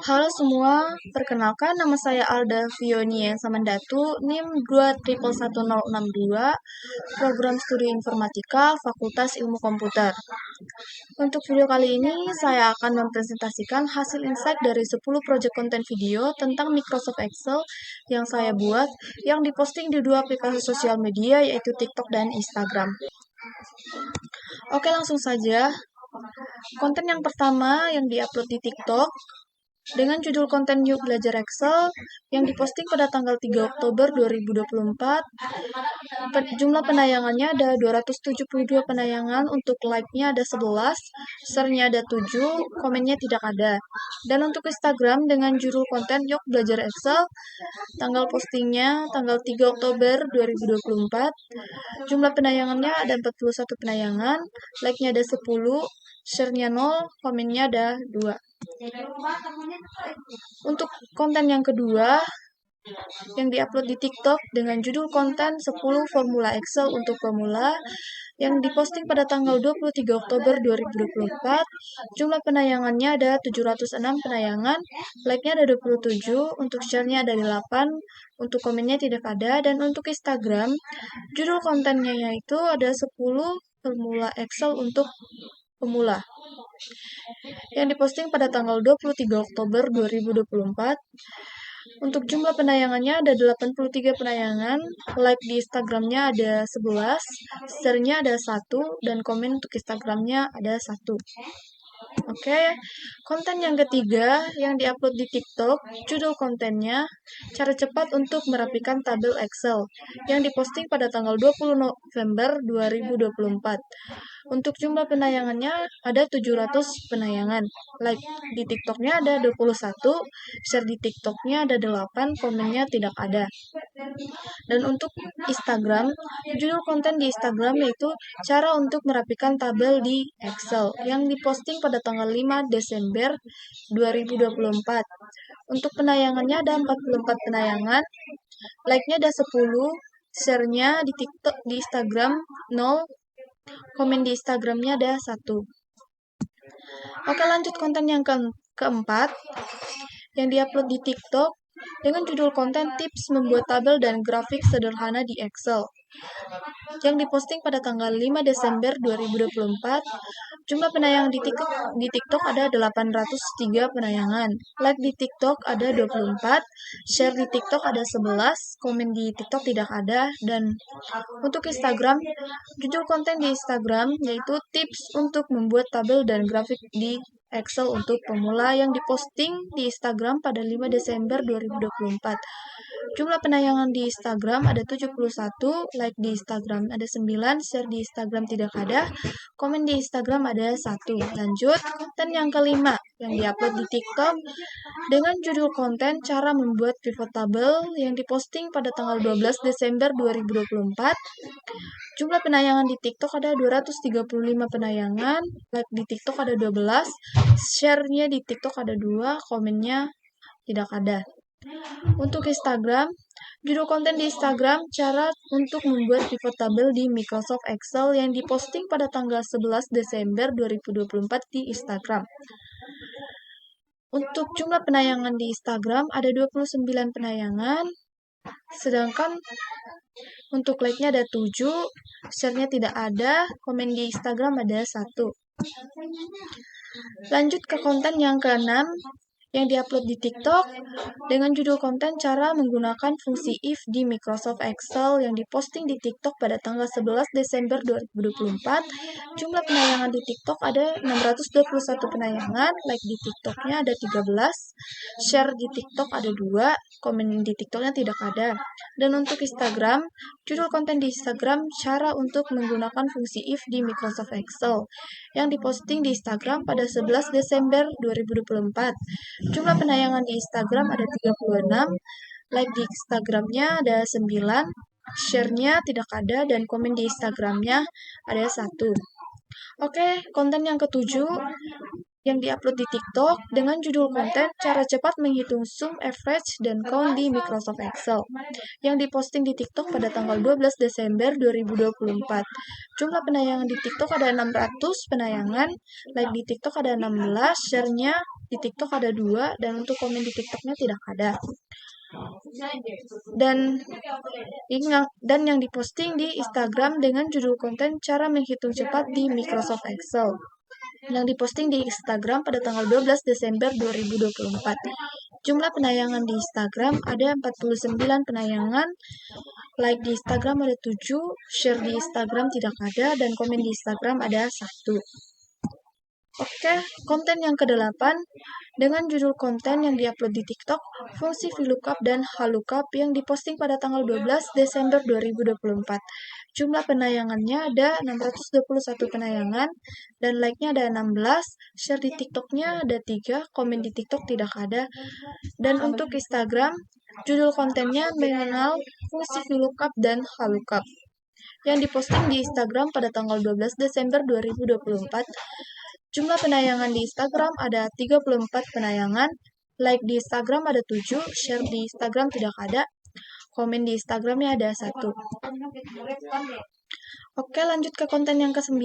Halo semua, perkenalkan nama saya Alda Fionia Samandatu, NIM 2111062, Program Studi Informatika, Fakultas Ilmu Komputer. Untuk video kali ini, saya akan mempresentasikan hasil insight dari 10 proyek konten video tentang Microsoft Excel yang saya buat, yang diposting di dua aplikasi sosial media, yaitu TikTok dan Instagram. Oke, langsung saja. Konten yang pertama yang diupload di TikTok dengan judul konten Yuk Belajar Excel yang diposting pada tanggal 3 Oktober 2024. Jumlah penayangannya ada 272 penayangan, untuk like-nya ada 11, share-nya ada 7, komennya tidak ada. Dan untuk Instagram dengan judul konten Yuk Belajar Excel, tanggal postingnya tanggal 3 Oktober 2024. Jumlah penayangannya ada 41 penayangan, like-nya ada 10, share-nya 0, komennya ada 2. Untuk konten yang kedua, yang diupload di TikTok dengan judul konten 10 formula Excel untuk pemula, yang diposting pada tanggal 23 Oktober 2024. Jumlah penayangannya ada 706 penayangan, like-nya ada 27, untuk share-nya ada 8, untuk komennya tidak ada. Dan untuk Instagram, judul kontennya yaitu ada 10 formula Excel untuk pemula, yang diposting pada tanggal 23 Oktober 2024. Untuk jumlah penayangannya ada 83 penayangan, like di Instagramnya ada 11, share-nya ada 1, dan komen untuk Instagramnya ada 1. Oke, konten yang ketiga yang diupload di TikTok, judul kontennya cara cepat untuk merapikan tabel Excel, yang diposting pada tanggal 20 November 2024. Untuk jumlah penayangannya ada 700 penayangan, like di TikToknya ada 21, share di TikToknya ada 8, komennya tidak ada. Dan untuk Instagram, judul konten di Instagram yaitu cara untuk merapikan tabel di Excel, yang diposting pada tanggal 5 Desember 2024. Untuk penayangannya ada 44 penayangan, like-nya ada 10, share-nya di TikTok di Instagram 0, komen di Instagramnya ada 1. Oke, lanjut konten yang keempat yang diupload di TikTok dengan judul konten tips membuat tabel dan grafik sederhana di Excel, yang diposting pada tanggal 5 Desember 2024. Jumlah penayangan di TikTok ada 803 penayangan, like di TikTok ada 24, share di TikTok ada 11, komen di TikTok tidak ada. Dan untuk Instagram, judul konten di Instagram yaitu tips untuk membuat tabel dan grafik di Excel untuk pemula, yang diposting di Instagram pada 5 Desember 2024. Jumlah penayangan di Instagram ada 71, like di Instagram ada 9, share di Instagram tidak ada, komen di Instagram ada 1. Lanjut, konten yang kelima yang diupload di TikTok dengan judul konten cara membuat pivot table, yang diposting pada tanggal 12 Desember 2024. Jumlah penayangan di TikTok ada 235 penayangan, like di TikTok ada 12, share-nya di TikTok ada 2, komennya tidak ada. Untuk Instagram, judul konten di Instagram cara untuk membuat pivot table di Microsoft Excel, yang diposting pada tanggal 11 Desember 2024 di Instagram. Untuk jumlah penayangan di Instagram ada 29 penayangan, sedangkan untuk like-nya ada 7, share-nya tidak ada, komen di Instagram ada 1. Lanjut ke konten yang keenam yang diupload di TikTok dengan judul konten cara menggunakan fungsi if di Microsoft Excel, yang diposting di TikTok pada tanggal 11 Desember 2024. Jumlah penayangan di TikTok ada 621 penayangan, like di TikToknya ada 13, share di TikTok ada 2, komen di TikToknya tidak ada. Dan untuk Instagram, judul konten di Instagram cara untuk menggunakan fungsi if di Microsoft Excel, yang diposting di Instagram pada 11 Desember 2024. Jumlah penayangan di Instagram ada 36, like di Instagramnya ada 9, share-nya tidak ada, dan komen di Instagramnya ada 1. Oke, konten yang ketujuh yang diupload di TikTok dengan judul konten cara cepat menghitung sum, average, dan count di Microsoft Excel yang diposting di TikTok pada tanggal 12 Desember 2024. Jumlah penayangan di TikTok ada 600 penayangan, like di TikTok ada 16, share-nya di TikTok ada 2, dan untuk komen di TikToknya tidak ada. Dan yang diposting di Instagram dengan judul konten cara menghitung cepat di Microsoft Excel yang diposting di Instagram pada tanggal 12 Desember 2024. Jumlah penayangan di Instagram ada 49 penayangan, like di Instagram ada 7, share di Instagram tidak ada, dan komen di Instagram ada 1. Oke, konten yang ke-8 dengan judul konten yang diupload di TikTok, fungsi VLOOKUP dan HLOOKUP yang diposting pada tanggal 12 Desember 2024. Jumlah penayangannya ada 621 penayangan, dan like-nya ada 16, share di TikTok-nya ada 3, komen di TikTok tidak ada. Dan untuk Instagram, judul kontennya mengenal fungsi VLOOKUP dan HLOOKUP yang diposting di Instagram pada tanggal 12 Desember 2024. Jumlah penayangan di Instagram ada 34 penayangan, like di Instagram ada 7, share di Instagram tidak ada, komen di Instagramnya ada 1. Oke, lanjut ke konten yang ke-9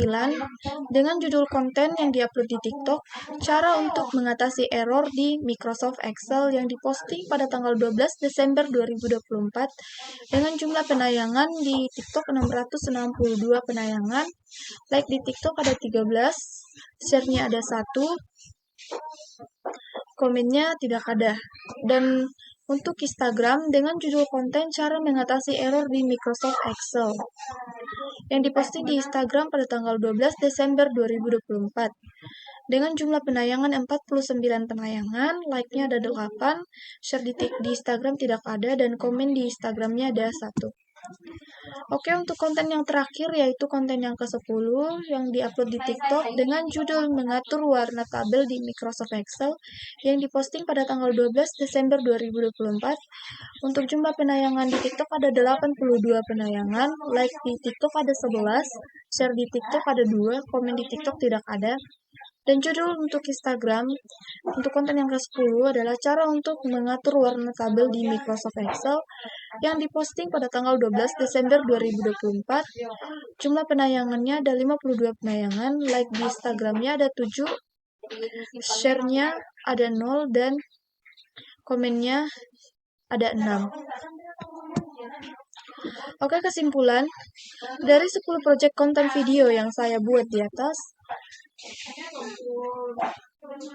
dengan judul konten yang diupload di TikTok, cara untuk mengatasi error di Microsoft Excel yang diposting pada tanggal 12 Desember 2024 dengan jumlah penayangan di TikTok 662 penayangan, like di TikTok ada 13, share-nya ada 1, komennya tidak ada. Dan untuk Instagram dengan judul konten cara mengatasi error di Microsoft Excel yang diposting di Instagram pada tanggal 12 Desember 2024 dengan jumlah penayangan 49 penayangan, like-nya ada 8, share di Instagram tidak ada, dan komen di Instagramnya ada 1. Oke, untuk konten yang terakhir yaitu konten yang ke-10 yang diupload di TikTok dengan judul mengatur warna tabel di Microsoft Excel yang diposting pada tanggal 12 Desember 2024. Untuk jumlah penayangan di TikTok ada 82 penayangan, like di TikTok ada 11, share di TikTok ada 2, komen di TikTok tidak ada. Dan judul untuk Instagram, untuk konten yang ke-10 adalah cara untuk mengatur warna tabel di Microsoft Excel yang diposting pada tanggal 12 Desember 2024. Jumlah penayangannya ada 52 penayangan, like di Instagramnya ada 7, share-nya ada 0, dan komennya ada 6. Oke, kesimpulan dari 10 project konten video yang saya buat di atas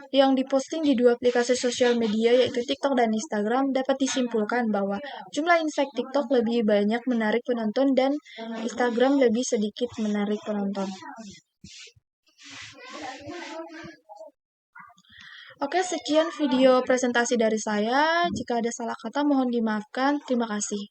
yang diposting di 2 aplikasi sosial media yaitu TikTok dan Instagram, dapat disimpulkan bahwa jumlah insight TikTok lebih banyak menarik penonton dan Instagram lebih sedikit menarik penonton. Oke, sekian video presentasi dari saya. Jika ada salah kata mohon dimaafkan. Terima kasih.